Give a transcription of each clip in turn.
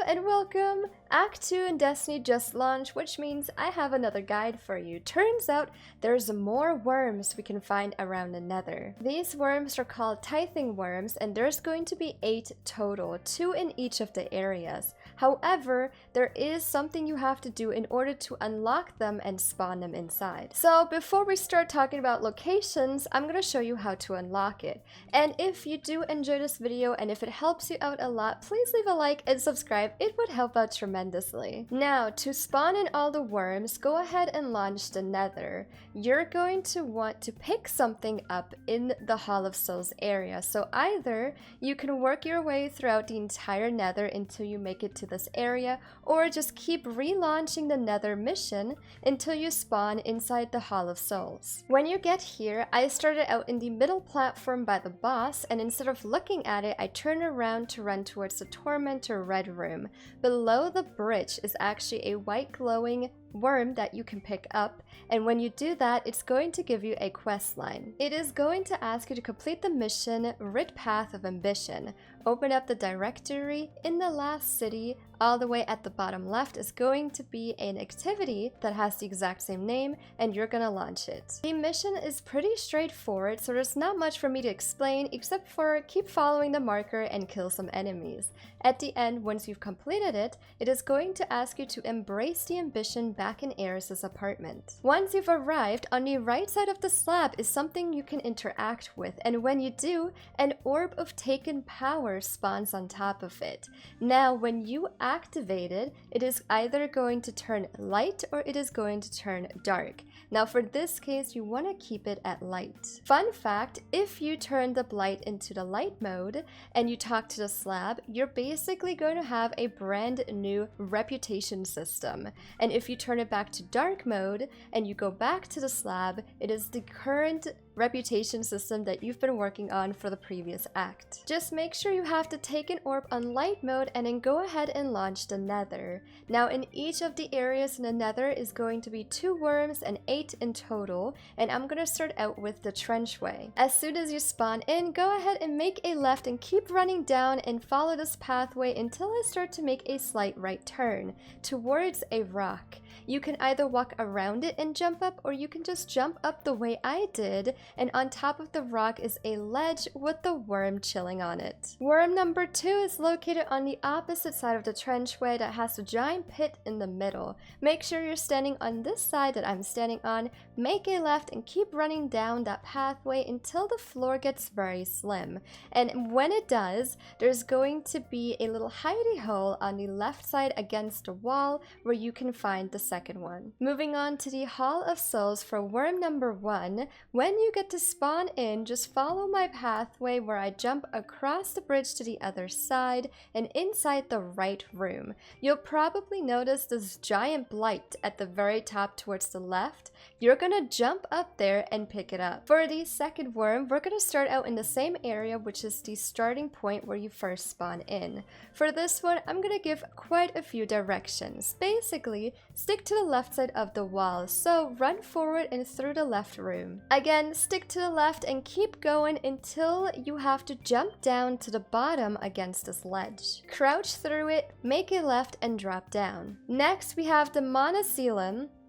and welcome! Act 2 in Destiny just launched, which means I have another guide for you. Turns out there's more worms we can find around the Nether. These worms are called Tithing Worms, and there's going to be 8 total, 2 in each of the areas. However, there is something you have to do in order to unlock them and spawn them inside. So before we start talking about locations, I'm going to show you how to unlock it. And if you do enjoy this video and if it helps you out a lot, please leave a like and subscribe. It would help out tremendously. Now, to spawn in all the worms, go ahead and launch the Nether. You're going to want to pick something up in the Hall of Souls area. So either you can work your way throughout the entire Nether until you make it to this area, or just keep relaunching the Nether mission until you spawn inside the Hall of Souls. When you get here, I started out in the middle platform by the boss, and instead of looking at it, I turned around to run towards the Tormentor Red Room. Below the bridge is actually a white glowing worm that you can pick up, and when you do that, it's going to give you a quest line. It is going to ask you to complete the mission Rid Path of Ambition. Open up the directory in the last city. All the way at the bottom left is going to be an activity that has the exact same name, and you're gonna launch it. The mission is pretty straightforward, so there's not much for me to explain except for keep following the marker and kill some enemies. At the end, once you've completed it, it is going to ask you to embrace the ambition back in Eris's apartment. Once you've arrived, on the right side of the slab is something you can interact with, and when you do, an orb of taken power spawns on top of it. Now, when you activate it, it is either going to turn light or it is going to turn dark. Now for this case, you want to keep it at light. Fun fact, if you turn the light into the light mode and you talk to the slab, you're basically going to have a brand new reputation system. And if you turn it back to dark mode and you go back to the slab, it is the current reputation system that you've been working on for the previous act. Just make sure you have to take an orb on light mode and then go ahead and launch the Nether. Now in each of the areas in the Nether is going to be 2 worms and 8 in total, and I'm gonna start out with the Trenchway. As soon as you spawn in, go ahead and make a left and keep running down and follow this pathway until I start to make a slight right turn towards a rock. You can either walk around it and jump up, or you can just jump up the way I did, and on top of the rock is a ledge with the worm chilling on it. Worm number 2 is located on the opposite side of the trenchway that has a giant pit in the middle. Make sure you're standing on this side that I'm standing on, make a left and keep running down that pathway until the floor gets very slim. And when it does, there's going to be a little hidey hole on the left side against the wall where you can find the second one. Moving on to the Hall of Souls for worm number 1, when you get to spawn in, just follow my pathway where I jump across the bridge to the other side and inside the right room. You'll probably notice this giant blight at the very top towards the left. You're gonna jump up there and pick it up. For the second worm, we're gonna start out in the same area, which is the starting point where you first spawn in. For this one, I'm gonna give quite a few directions. Basically, stick to the left side of the wall, so run forward and through the left room. Again, stick to the left and keep going until you have to jump down to the bottom against this ledge. Crouch through it, make a left and drop down. Next, we have the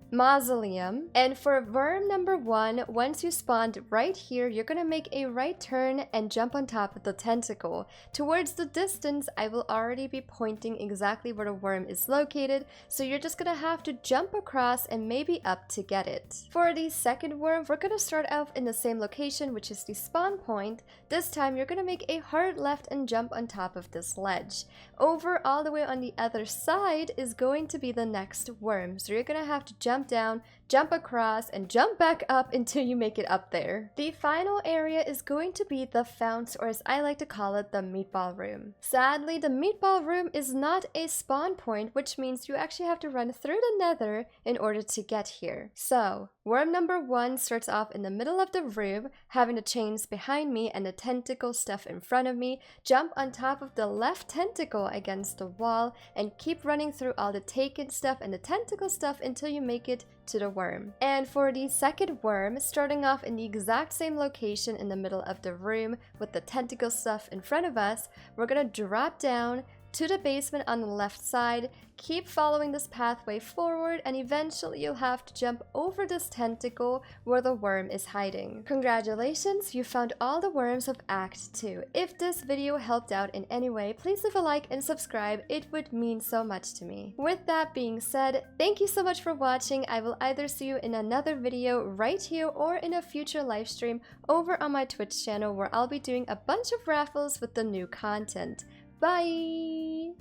Mausoleum, and for worm number 1, once you spawned right here, you're gonna make a right turn and jump on top of the tentacle. Towards the distance, I will already be pointing exactly where the worm is located, so you're just gonna have to jump across and maybe up to get it. For the second worm, we're gonna start off in the same location, which is the spawn point. This time, you're gonna make a hard left and jump on top of this ledge. Over all the way on the other side is going to be the next worm, so you're gonna have to jump down, jump across, and jump back up until you make it up there. The final area is going to be the Founts, or as I like to call it, the Meatball Room. Sadly, the Meatball Room is not a spawn point, which means you actually have to run through the Nether in order to get here. So, worm number 1 starts off in the middle of the room, having the chains behind me and the tentacle stuff in front of me. Jump on top of the left tentacle against the wall and keep running through all the taken stuff and the tentacle stuff until you make it to the worm. And for the second worm, starting off in the exact same location in the middle of the room with the tentacle stuff in front of us, we're gonna drop down to the basement on the left side. Keep following this pathway forward and eventually you'll have to jump over this tentacle where the worm is hiding. Congratulations, you found all the worms of Act 2. If this video helped out in any way, please leave a like and subscribe. It would mean so much to me. With that being said, thank you so much for watching. I will either see you in another video right here or in a future live stream over on my Twitch channel where I'll be doing a bunch of raffles with the new content. Bye!